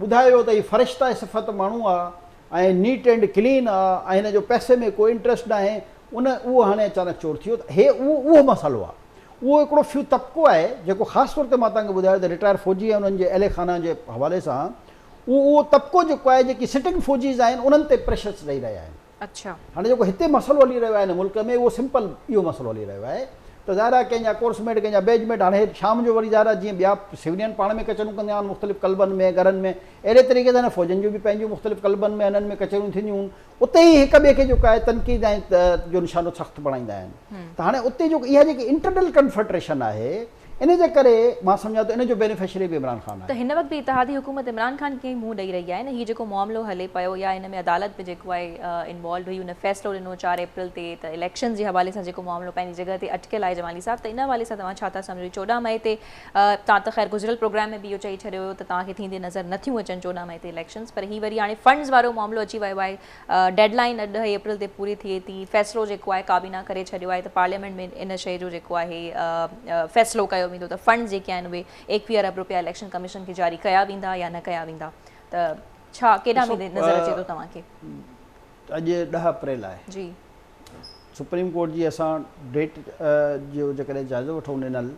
ॿुधायो त हीअ फ़रिश्ता सिफ़त माण्हू आहे ऐं नीट एंड क्लीन आहे ऐं हिन जो पैसे में कोई इंट्रस्ट न आहे, उहो हाणे अचानक चोर थी वियो। त हे उहो मसालो आहे, उहो हिकिड़ो फ्यू तबिको आहे जेको ख़ासि तौर ते मां तव्हांखे ॿुधायो त रिटायर फ़ौजी ऐं उन्हनि जे अहले खाना जे हवाले सां उहो तबिको जेको आहे, जेकी सिटिंग फ़ौजीज़ आहिनि उन्हनि ते प्रेशर्स ॾेई रहिया आहिनि। अच्छा, हाणे जेको हिते मसइलो हली रहियो आहे हिन मुल्क में, उहो सिंपल इहो मसइलो हली रहियो आहे त ज़ाहिर आहे कंहिंजा कोर्समेट, कंहिंजा बेजमेट, हाणे शाम जो वरी ज़ाहिर आहे जीअं ॿिया सिविलियन पाण में कचरूं कंदा आहिनि मुख़्तलिफ़ कल्बनि में, घरनि में, अहिड़े तरीक़े सां फ़ौजनि जूं बि पंहिंजूं मुख़्तलिफ़ कल्बनि में हिननि में कचरूं थींदियूं आहिनि। उते ई हिक ॿिए खे जेको आहे तनक़ीद ऐं जो निशानो सख़्तु बणाईंदा आहिनि। त हाणे उते जेको इहा जेकी इंटरनल कन्फेडरेशन आहे, इन जे करे मां सम्झां त इन जो बेनिफिशरी बि इमरान ख़ान आहे। त हिन वक़्तु बि इतिहादी हुकूमत इमरान ख़ान खे मुंहुं ॾेई रही आहे न, हीउ जेको मामिलो हले पियो या हिन में अदालत में जेको आहे इन्वॉल्व हुई, हुन फ़ैसिलो ॾिनो 4 अप्रैल ते, त इलेक्शन जे हवाले सां जेको मामिलो पंहिंजी जॻह ते अटकियल आहे जमाली साहब, त इन हवाले सां तव्हां छा था सम्झो? 14 मई ते तव्हां त ख़ैर गुज़िरियल प्रोग्राम में बि इहो चई छॾियो त तव्हांखे थींदे नज़र नथियूं अचनि 14 मई ते इलेक्शन्स, पर हीअ वरी हाणे फंड्स वारो मामिलो अची वियो आहे, डेडलाइन 2 अप्रैल ते पूरी थिए थी, फ़ैसिलो जेको आहे काबीना करे छॾियो आहे, त पार्लियामेंट में इन शइ जो जेको आहे फ़ैसिलो कयो वेंदो त फंड्स जेके आहिनि उहे 21 अरब रुपया इलेक्शन कमीशन खे जारी कया वेंदा या न कया वेंदा, त छा केॾां में नज़र अचे थो तव्हांखे? अॼु 10 अप्रैल आहे जी, सुप्रीम कोर्ट जी असां डेट जो जेकॾहिं जाइज़ो वठूं ॾिनल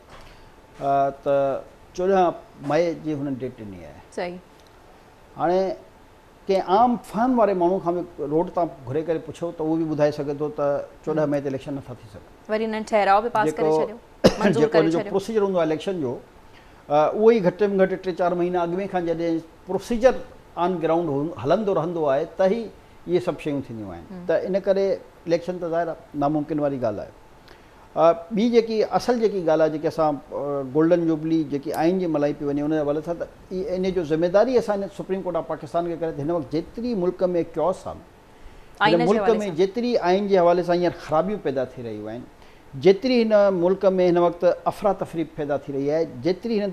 त 14 मई जी हुननि डेट ॾिनी आहे। सही, हाणे कंहिं आम फहम वारे माण्हू खां बि रोड तां घुरे करे पुछो त उहो बि ॿुधाए सघे थो त 14 मई ते इलेक्शन नथा थी सघनि। वरी हुननि ठहराव बि पास करे छॾियो, जेको हुनजो प्रोसीजर हूंदो आहे इलेक्शन जो, उहो ई घटि में घटि 3-4 महीना अॻु में खां जॾहिं प्रोसीजर ऑन ग्राउंड हलंदो रहंदो आहे त ई इहे सभु शयूं थींदियूं आहिनि। त इन करे इलेक्शन त ज़ाहिर आहे नामुमकिन वारी ॻाल्हि आहे। ॿी जेकी असल जेकी ॻाल्हि आहे जेके असां गोल्डन जुबली जेकी आइन जी मल्हाई पई वञे उन हवाले सां त इन जो ज़िम्मेदारी असां सुप्रीम कोर्ट ऑफ पाकिस्तान खे करे हिन वक़्तु जेतिरी मुल्क में क्योस आहे हिन मुल्क में जेतिरी आइन जे हवाले सां हींअर ख़राबियूं पैदा थी रहियूं आहिनि, जेतिरी हिन मुल्क में हिन वक़्तु अफ़रा तफ़री पैदा थी रही आहे, जेतिरी हिन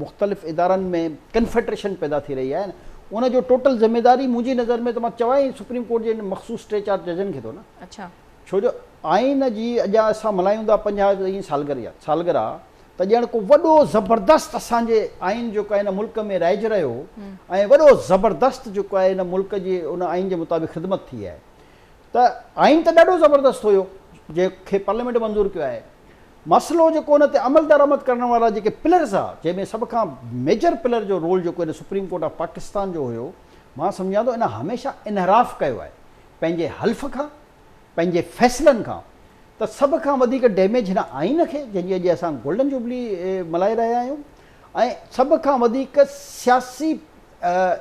मुख़्तलिफ़ इदारनि में कन्फेडरेशन पैदा थी रही आहे, उन जो टोटल ज़िम्मेदारी मुंहिंजी नज़र में त मां चवां ई सुप्रीम कोर्ट जे मख़सूस 3-4 जजनि खे थो न। अच्छा, छो जो आइन जी अॼु असां मल्हायूं था 50 सालगिरह त ॼण को वॾो ज़बरदस्त असांजे आइन जेको आहे हिन मुल्क में रहिजी रहियो ऐं वॾो ज़बरदस्त जेको आहे हिन मुल्क जी उन आइन जे मुताबिक़ ख़िदमत थी आहे। त आइन त ॾाढो ज़बरदस्त हुयो जंहिंखे पार्लियामेंट मंज़ूर कयो आहे। मसइलो जेको उन ते अमल दरामद करण वारा जेके पिलर्स आहे जंहिंमें सभ खां मेजर पिलर जो रोल जेको हिन सुप्रीम कोर्ट ऑफ पाकिस्तान जो हुयो, मां सम्झां थो इन हमेशह इनहराफ़ कयो आहे पंहिंजे हल्फ़ खां, पंहिंजे फ़ैसिलनि खां। त सभ खां वधीक डैमेज हिन आइन खे जंहिंजी अॼु असां गोल्डन जुबली मल्हाए रहिया आहियूं, ऐं सभ खां वधीक सियासी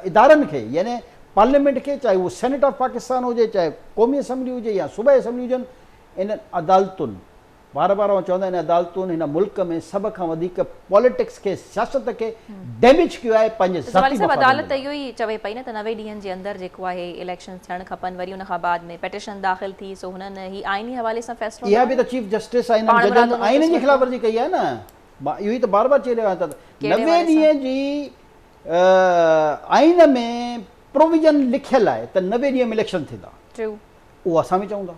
इदारनि खे यानी पार्लियामेंट खे, चाहे उहो सेनेट ऑफ पाकिस्तान हुजे, चाहे क़ौमी असम्बली हुजे या सूबाई असम्बली हुजनि, इन अदालतुनि बार बार चवंदा आहिनि अदालतुनि हिन मुल्क में सभ खां वधीक पॉलिटिक्स खे, सियासत खे डैमेज कयो आहे पंहिंजे ज़ाती मफ़ाद में। अदालत इहो ई चवे पई न त 90 ॾींहंनि जे अंदरि जेको आहे इलेक्शन थियणु खपनि, वरी उन खां बाद में पिटिशन दाख़िल थी, सो हुननि ही आइनी हवाले सां फ़ैसिलो इहा बि त चीफ जस्टिस आइन जजनि आइन जी ख़िलाफ़वर्जी कई आहे न। मां इहो ई त बार बार चई रहियो आहियां त 90 ॾींहं जी आइन में प्रोविजन लिखियल आहे त 90 ॾींहं में इलेक्शन थींदा, उहो असां बि चऊं था।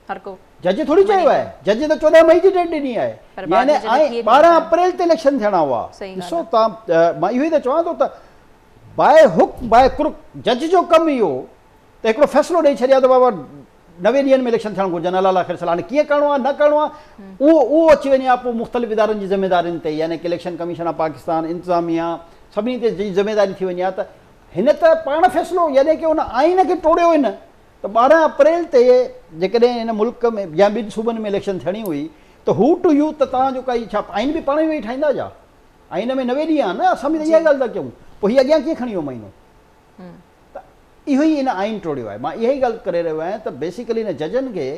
हर को जज थोड़ी चयो आहे, जज त 14 मई जी डेट ॾिनी आहे, यानी 12 अप्रैल ते इलेक्शन थियणा हुआ। ॾिसो तव्हां, मां इहो ई त चवां थो त बाय हुक बाय क्रुक जज जो कमु इहो त हिकिड़ो फ़ैसिलो ॾेई छॾिया त बाबा 90 ॾींहनि में इलेक्शन थियणु घुरिजनि, अलाह ख़ैर सलाह। हाणे कीअं करिणो आहे न करिणो आहे उहो अची वञे पोइ मुख़्तलिफ़ इदारनि जी ज़िम्मेदारियुनि ते, यानी की इलेक्शन कमीशन ऑफ पाकिस्तान, इंतिज़ामिया, सभिनी ते ज़िम्मेदारी थी वञे। त हिन त पाण फ़ैसिलो यानी की उन आइन खे टोड़ियो हिन त 12 अप्रैल ते जेकॾहिं हिन मुल्क में या ॿिनि सूबनि में इलेक्शन थियणी हुई त हू टू यू त तव्हांजो काई छा आइन बि पाण ई वेही ठाहींदा छा? आइन में 90 ॾींहं आहे न, असां बि त इहा ॻाल्हि था कयूं, पोइ हीअ अॻियां कीअं खणी वियो महीनो? त इहो ई हिन आइन टोड़ियो आहे। मां इहा ई ॻाल्हि करे रहियो आहियां त बेसिकली हिन जजनि खे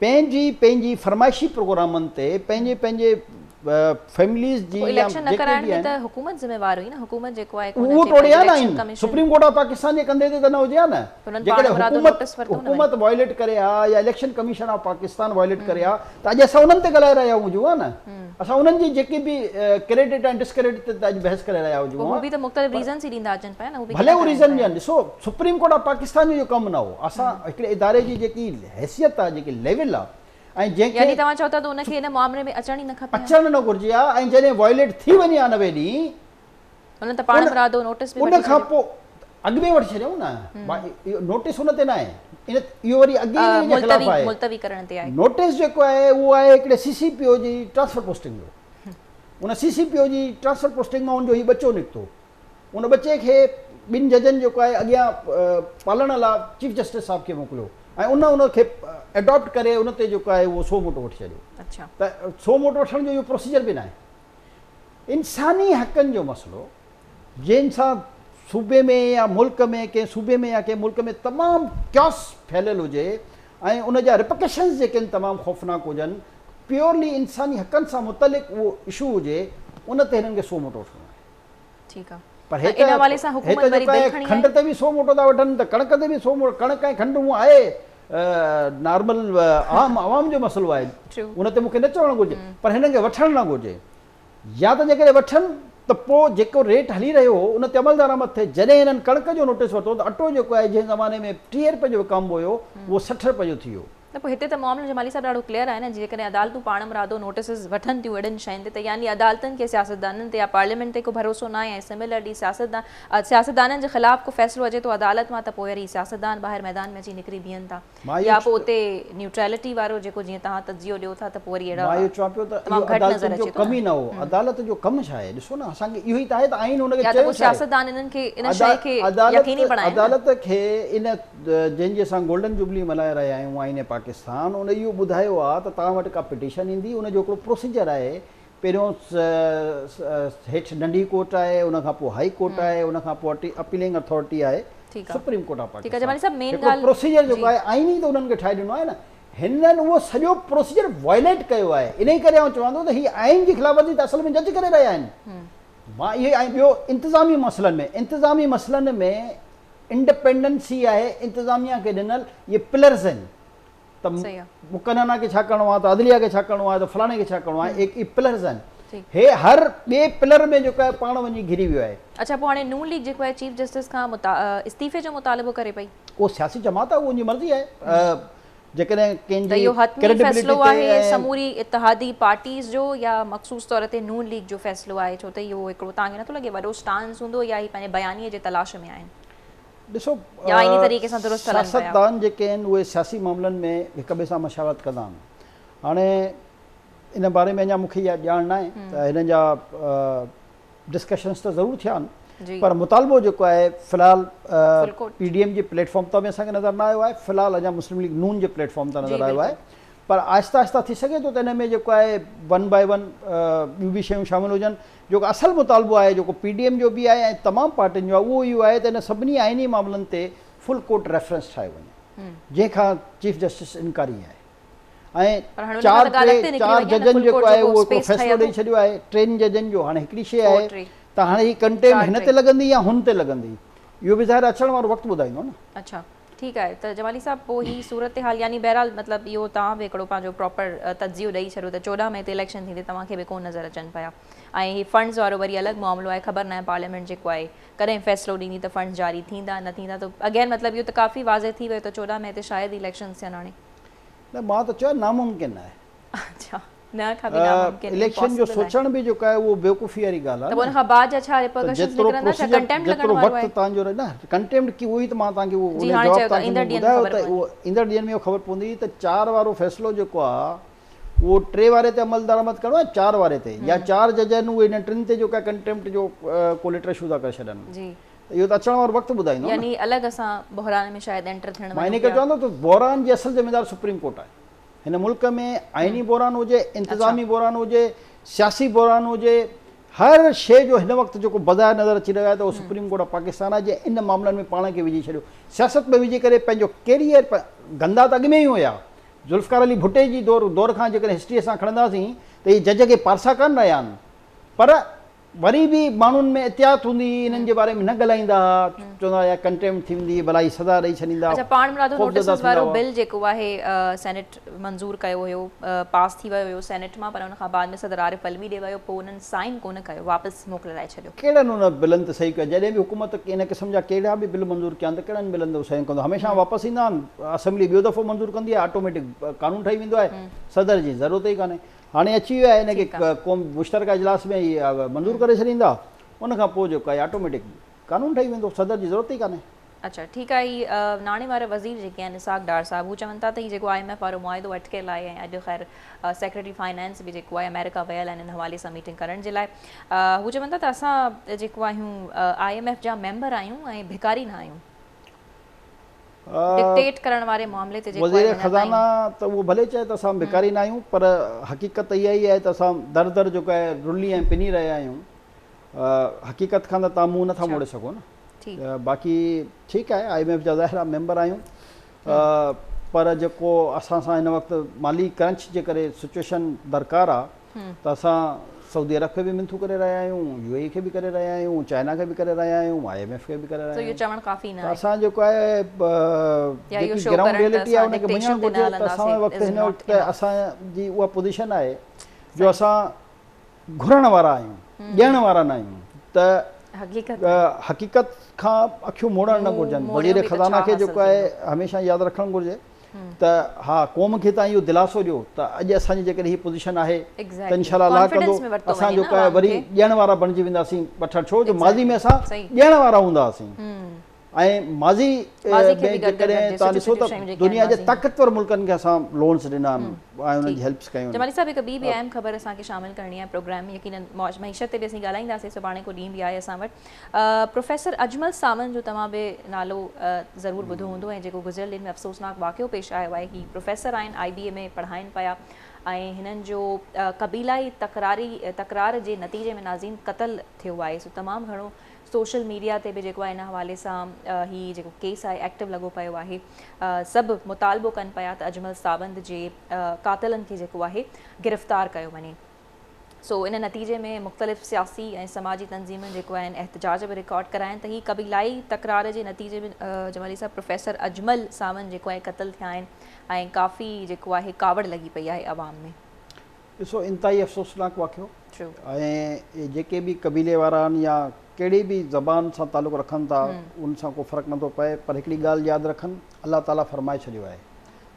पंहिंजी फरमाइशी प्रोग्रामनि ते पंहिंजे फैमिलीज़ जी इलेक्शन न कराइण में त हुकूमत ज़िम्मेवार हुई न, हुकूमत जेको आहे उहो टोड़िया न आहिनि। सुप्रीम कोर्ट ऑफ पाकिस्तान जे कंधे ते त न हुजे हा न, जेकॾहिं हुकूमत वायलेट करे हा या election commission of Pakistan violate करे हा त अॼु असां उन्हनि ते ॻाल्हाए रहिया हुजूं हा न, असां उन्हनि जी जेकी बि क्रेडिट ऐं डिस्क्रेडिट ते अॼु बहस करे रहिया हुजूं। वो भी त मुख़्तलिफ़ रीज़न्स ई ॾींदा अचनि पिया न, भले उहो रीज़न ॾियनि। ॾिसो सुप्रीम कोर्ट ऑफ पाकिस्तान जो कमु न हो, असां हिकिड़े इदारे जी जेकी हैसियत आहे, जेकी लेवल आहे, ऐं जंहिंखे तव्हां चओ था त उनखे हिन मामले में अचण ई न खपे, अचणु न घुरिजे हा। ऐं जॾहिं वायलेट थी वञे हा 90 ॾींहं उन त पाण मुरादो नोटिस बि उन खां पोइ अॻु में वठी छॾियऊं न, नोटिस उन ते न आहे, इहो वरी अॻे जे ख़िलाफ़ आहे, मुलतवी करण ते आहे। नोटिस जेको आहे उहो आहे हिकिड़े CCPO जी ट्रांसफर पोस्टिंग जो। उन CCPO जी ट्रांसफर पोस्टिंग मां उनजो ही बच्चो निकितो, उन बच्चे खे ॿिनि जजनि जेको आहे अॻियां पालण लाइ चीफ जस्टिस साहिब खे मोकिलियो ऐं उनखे एडॉप्ट करे उन ते जेको आहे उहो सो मोटो वठी छॾियो। अच्छा, त सो मोटो वठण जो इहो प्रोसीजर बि न आहे। इंसानी हक़नि जो मसइलो जंहिंसां सूबे में या मुल्क में, कंहिं सूबे में या कंहिं मुल्क में तमामु क्योस फैलियल हुजे ऐं उन जा रिपकशन्स जेके आहिनि तमामु ख़ौफ़नाक हुजनि, प्योरली इंसानी हक़नि सां मुतलिक़ उहो इशू हुजे, उन ते हिननि खे सो मोटो वठणो आहे। ठीकु आहे, पर हिते खंड ते बि सो मोटो था वठनि त कणक ते बि सो मोटो, कणक ऐं खंडु हूअं आहे नॉर्मल आम आवाम जो मसइलो आहे, उन ते मूंखे न चवणु घुरिजे, पर हिननि खे वठणु न घुरिजे। या त जेकॾहिं वठनि त पोइ जेको रेट हली रहियो हो उन ते अमल दरामद थिए। जॾहिं हिननि कणक जो नोटिस वरितो त अटो जेको आहे जंहिं ज़माने में 30 रुपए जो विकामबो हुयो उहो 60 रुपए जो थी वियो। त पोइ हिते त मामलो जमाली साहब ॾाढो क्लियर आहे न, जेकॾहिं अदालतूं पाण मुरादो नोटिस वठनि थियूं अहिड़नि शयुनि ते, यानी अदालतनि खे सियासतदाननि ते या पार्लियामेंट ते को भरोसो न आहे, ऐं सिमिलरली सियासतदाननि जे ख़िलाफ़ को फ़ैसिलो अचे थो अदालत मां त पोइ वरी सियासतदान ॿाहिरि मैदान में अची निकिरी बीहनि था, या पोइ उते न्यूट्रलिटी वारो जेको जीअं तव्हां तजियो ॾियो था त पोइ वरी अहिड़ा कमी न हो। अदालत जो कमु छा आहे? ॾिसो न, असांखे इहो ई त आहे त आइन हुनखे चयो सियासतदान इन्हनि खे इन शइ खे यकीनी बणाइनि। अदालत खे इन जंहिंजे असां गोल्डन जुबली मल्हाए रहिया आहियूं आइन पाकिस्तान, उन इहो ॿुधायो आहे त तव्हां वटि का पिटीशन ईंदी, उनजो हिकिड़ो प्रोसीजर आहे। पहिरियों हेठि नंढी कोर्ट आहे, उन खां पोइ हाई कोर्ट आहे, उन खां पोइ अपीलिंग अथॉरिटी आहे, supreme court of Pakistan. Procedure जेको आहे आइन ई त उन्हनि खे ठाहे ॾिनो आहे न। हिननि उहो सॼो प्रोसीजर वायलेट कयो आहे। इन करे आउं चवां थो त हीअ आइन जी ख़िलाफ़वर्जी त असल में जज करे रहिया आहिनि। मां इहे ऐं ॿियो इंतिज़ामी मसइलनि में इंडिपेंडेंसी आहे इंतिज़ामिया खे ॾिनल। इहे पिलर्स आहिनि त मुक़नना खे छा करिणो आहे, त अदलिया खे छा करिणो आहे, त फलाणे खे छा करिणो आहे, इहे पिलर्स आहिनि। हे हर ॿिए पिलर में जेको आहे पाण वञी घिरी वियो आहे। अच्छा, पोइ हाणे नून लीग जेको आहे चीफ जस्टिस खां इस्तीफ़े जो मुतालिबो करे पई। उहो सियासी जमात आहे, उनजी मर्ज़ी आहे। जेकॾहिं कंहिंजी इहो हतमी फ़ैसिलो आहे समूरी इत्तेहादी पार्टीज़ जो या मख़सूस तौर ते नून लीग जो फ़ैसिलो आहे, छो त इहो हिकिड़ो तव्हांखे नथो लॻे वॾो स्टांस हूंदो या ही पंहिंजे बयानीअ जे तलाश में आहिनि? ॾिसो, सियासतदान जेके आहिनि उहे सियासी मामलनि में हिक ॿिए सां मशावरत कंदा आहिनि। हाणे इन बारे में अञा मूंखे इहा ॼाण न आहे त हिन जा डिस्कशन्स त ज़रूरु थिया आहिनि, पर मुतालबो जेको आहे फ़िलहाल PDM जे प्लेटफॉर्म तां बि असांखे नज़र न आयो आहे, फ़िलहाल अञा मुस्लिम लीग नून जे प्लेटफॉर्म तां नज़र आयो आहे। पर आहिस्ता आहिस्ता थी सघे थो त हिन में जेको आहे 1 by 1 ॿियूं बि शयूं शामिल हुजनि। जेको असल मुतालबो आहे जेको PDM जो बि आहे ऐं तमामु पार्टियुनि जो आहे, उहो इहो आहे त हिन सभिनी आइनी मामलनि ते फुल कोर्ट रेफरेंस ठाहे वञे, जंहिंखां चीफ जस्टिस इनकारी आहे। ऐं 4 जजनि जेको आहे उहो हिकिड़ो फ़ैसिलो ॾेई छॾियो आहे 3 जजनि जो। हाणे हिकिड़ी शइ आहे त हाणे ही कंटेम हिन ते लॻंदी या हुन ते लॻंदी, इहो बि ज़ाहिर अचण वारो वक़्तु ॿुधाईंदो न। अच्छा, ठीकु आहे। त जमाली साहब, पोइ ही सूरत हाल यानी बहरहाल मतिलबु इहो तव्हां बि हिकिड़ो पंहिंजो प्रॉपर तजियो ॾेई छॾियो त 14 मई ते इलेक्शन थींदे, तव्हांखे बि कोन नज़र अचनि पिया। ऐं ही फंड्स वारो वरी अलॻि मामिलो आहे, ख़बर न आहे पार्लियामेंट जेको आहे कॾहिं फ़ैसिलो ॾींदी त फंड्स जारी थींदा न थींदा। त अगेन मतिलबु इहो त काफ़ी वाज़े थी वियो त 14 मई ते शायदि इलेक्शन थियनि। हाणे न, मां त चयो नामुमकिन आहे। अच्छा, न खां बि नामुमकिन इलेक्शन जो सोचण बि जेको आहे उहो बेवकूफ़ी वारी ॻाल्हि आहे। त उन खां बाद जा छा रिपरकशंस निकिरंदा, छा कंटेम्प्ट लॻण वारो आहे? तव्हांजो न कंटेम्प्ट की उहो ई त मां तव्हांखे उहो जवाब ॿुधायो त उहो ईंदड़ ॾींहंनि में ख़बर पवंदी त 4 वारो फ़ैसिलो जेको आहे उहो 3 वारे ते अमल दरामद करिणो आहे, 4 वारे ते या 4 जज आहिनि उहे इन 3 ते जेको आहे कंटेम्प्ट जो कोलेटर इशू था करे छॾनि। इहो त अचण वारो वक़्तु ॿुधाईंदो। यानी अलॻि असां बहिरान में शायदि एंटर थियण मां इन करे चवंदो त बहिरान जी असल ज़िम्मेदार सुप्रीम कोर्ट आहे। हिन मुल्क में आइनी बहिरान हुजे, इंतिज़ामी बहिरान हुजे, सियासी बहिरान हुजे, हर शइ जो हिन वक़्तु जेको बज़ारि नज़र अची रहियो आहे त उहो सुप्रीम कोर्ट ऑफ पाकिस्तान आहे, जे इन मामलनि में पाण खे विझी छॾियो, सियासत में विझी करे पंहिंजो कैरियर गंदा त अॻु में ई हुया। ज़ुल्फ़िकार अली भुट्टे जी दौर खां जेकॾहिं हिस्ट्री असां खणंदासीं त इहे जज खे पारसा कान रहिया आहिनि, पर वरी बि माण्हुनि में एहतियात हूंदी, इन्हनि जे बारे में न ॻाल्हाईंदा, चवंदा या कंटेम्प्ट थी वेंदी, भलाई सज़ा ॾेई छॾींदा। अच्छा, पाण मुरादो नोटिस वारो बिल जेको आहे सेनेट मंज़ूर कयो हुयो, पास थी वियो हुयो सेनेट मां, पर उन खां बाद में सदर आरिफ अलवी ॾे वियो, पोइ उन्हनि साइन कोन कयो, वापसि मोकिलाए छॾियो। कहिड़नि उन बिलनि ते सही कयो? जॾहिं बि हुकूमत इन क़िस्म जा कहिड़ा बि बिल मंज़ूर कया आहिनि त कहिड़नि बिलनि ते साइन कंदो, हमेशह वापसि ईंदा आहिनि। असेंबली ॿियो दफ़ो मंज़ूर कंदी आहे, ऑटोमेटिक कानून ठही वेंदो आहे, सदर जी ज़रूरत ई कान्हे। हाणे अची वियो आहे हिनखे क़ौम मुश्तरका इजलास में ई मंज़ूर करे छॾींदा, उन खां पोइ जेको आहे ऑटोमेटिक कानून ठही वेंदो, सदर जी ज़रूरत ई कान्हे। अच्छा, ठीकु आहे। ही नाणे वारा वज़ीर जेके आहिनि इसाक डार साहब, हू चवनि था त ही जेको IMF वारो मुआइदो अटकियल आहे, ऐं अॼु ख़ैर सेक्रेटरी फाइनेंस बि जेको आहे अमेरिका वियल आहिनि इन हवाले सां मीटिंग करण जे लाइ। हू चवनि था त असां जेको आहियूं IMF जा मेंबर आहियूं ऐं भिकारी न आहियूं। डिक्टेट करण वारे मामले ते वज़ीर ख़ज़ाना त उहो भले चए त असां भिकारी न आहियूं, पर हक़ीक़त इहा ई आहे त असां दर दर जेको आहे रुली ऐं पिनी रहिया आहियूं। हक़ीक़त खां त तव्हां मुंहुं नथा मोड़े सघो न। बाक़ी ठीकु आहे, IMF जा ज़ाहिर मेंबर आहियूं, पर जेको असां सां हिन वक़्तु माली क्रंच जे करे सिचुएशन दरकार आहे त असां सऊदी अरब खे बि मिनथू करे रहिया आहियूं, UAE खे बि करे रहिया आहियूं, चाइना खे बि करे रहिया आहियूं, IMF खे बि करे रहिया आहियूं। असां जेको आहे जेकी ग्राउंड रियलिटी आहे उनखे मञणु घुरिजे त असां वक़्तु हिन वक़्तु असांजी उहा पोज़ीशन आहे जो असां घुरण वारा आहियूं, ॾियण वारा न आहियूं। त हक़ीक़त खां अखियूं मोड़ण न घुरिजनि। वज़ीर ख़ज़ाना खे जेको आहे हमेशह यादि रखणु घुरिजे त हा, क़ौम खे तव्हां इहो दिलासो ॾियो त अॼु असांजी जेकॾहिं हीअ पोज़ीशन आहे त इनशाअल्लाह अल्लाह कंदो असां जेको आहे वरी ॾियण वारा बणिजी वेंदासीं वठण, छो जो माज़ी में असां ॾियण वारा हूंदा हुआसीं। ऐं माज़ी में जेकॾहिं तव्हां ॾिसो त दुनिया जे ताक़तवर मुल्कनि खे असां लोन्स ॾिना आहिनि ऐं उन्हनि जी हेल्प्स कयूं। जमाली साहब, हिकु ॿी बि अहम ख़बर असांखे शामिल करणी आहे प्रोग्राम में, यकीनन मईशत ते बि असीं ॻाल्हाईंदासीं, सुभाणे को ॾींहुं बि आहे असां वटि। प्रोफेसर अजमल सामन जो तव्हां बि नालो ज़रूरु ॿुधो हूंदो, ऐं जेको गुज़िरियल ॾींहं में अफ़सोसनाक वाक़ियो पेश आयो आहे कि प्रोफेसर आहिनि, IBA में पढ़ाइनि पिया, ऐं हिननि जो क़बीलाई तकरार जे नतीजे में नाज़रीन क़तल थियो आहे। सो तमामु घणो सोशल मीडिया ते बि जेको आहे इन हवाले सां ही जेको केस आहे एक्टिव लॻो पियो आहे। सभु मुतालबो कनि पिया त अजमल सावंत जे क़ातिलनि खे जेको आहे गिरफ़्तार कयो वञे। सो इन नतीजे में मुख़्तलिफ़ सियासी ऐं समाजी तंज़ीमुनि जेको आहिनि एहतजाज बि रिकॉर्ड कराइनि त ही क़बीलाई तकरार जे नतीजे में जमाली साहब प्रोफेसर अजमल सावंत जेको आहे क़तल थिया आहिनि ऐं काफ़ी जेको आहे कावड़ लॻी पई आहे अवाम में। ॾिसो इंतहाई अफ़सोसनाक वाक़ियो ऐं जेके बि क़बीले वारा आहिनि या कहिड़ी बि ज़बान सां तालुक़ रखनि था उन सां को फ़र्क़ु नथो पए, पर हिकिड़ी ॻाल्हि यादि रखनि, अलाह ताला फरमाए छॾियो आहे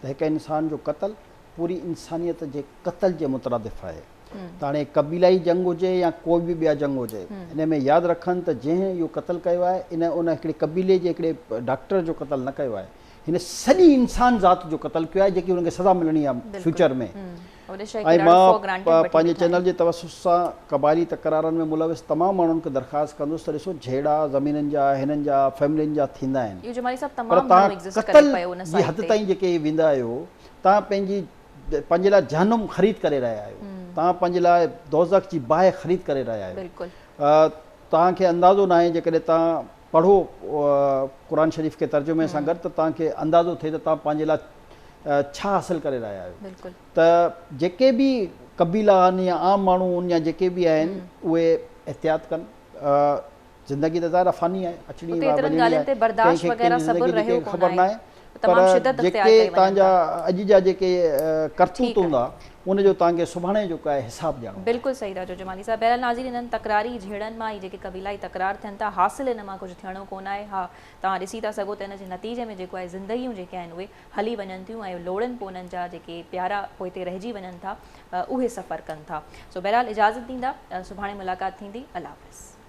त हिकु इंसान जो क़तल पूरी इंसानियत जे क़तल जे मुतरादिफ़ आहे। त हाणे क़बीलाई जंग हुजे या कोई बि ॿिया जंग हुजे, इन में यादि रखनि त जंहिं इहो क़तल कयो आहे उन हिकिड़े क़बीले जे हिकिड़े डॉक्टर जो क़तल न कयो आहे, हिन सॼी इंसान ज़ात जो क़तल कयो आहे जेकी हुनखे सज़ा मिलणी आहे फ्यूचर में। ऐं मां पंहिंजे चैनल जे तवसुस सां क़बाइली तकरारनि में मुलविस तमामु माण्हुनि खे दरख़्वास्त कंदुसि त ॾिसो झेड़ा ज़मीननि जा हिननि जा फैमिलियुनि जा थींदा आहिनि, पर तव्हां क़तल जी हद ताईं जेके वेंदा आहियो, तव्हां पंहिंजे लाइ जहनुम ख़रीद करे रहिया आहियो, तव्हां पंहिंजे लाइ दोज़ख जी बाहि ख़रीद करे रहिया आहियो। तव्हांखे अंदाज़ो न आहे, जेकॾहिं तव्हां पढ़ो क़ुर शरीफ़ खे तर्जुमे सां गॾु त तव्हांखे अंदाज़ो थिए त तव्हां पंहिंजे लाइ छा हासिलु करे रहिया आहियो। त जेके बि क़बीला आहिनि या आम माण्हू आहिनि या जेके बि आहिनि उहे एहतियात कनि। ज़िंदगी त ज़ाहिर फ़ानी आहे, अचणी ख़बर न आहे, पर जेके तव्हांजा अॼु जा जेके करतूत हूंदा उनजो तव्हांखे सुभाणे जो आहे हिसाब ॾियणो। बिल्कुलु सही था चओ जमाली साहब। बहरहाल नाज़रीन, इन्हनि तकरारी झेड़नि मां ई जेके क़बीलाई तकरार थियनि था, हासिल इन मां कुझु थियणो कोन आहे। हा, तव्हां ॾिसी था सघो त इन जे नतीजे में जेको आहे ज़िंदगियूं जेके आहिनि उहे हली वञनि थियूं ऐं लोड़नि पोइ उन्हनि जा जेके प्यारा पोइ हिते रहिजी वञनि था उहे सफ़र कनि था। सो बहरहाल इजाज़त ॾींदा, सुभाणे मुलाक़ात थींदी। अल्लाह हाफ़िज़।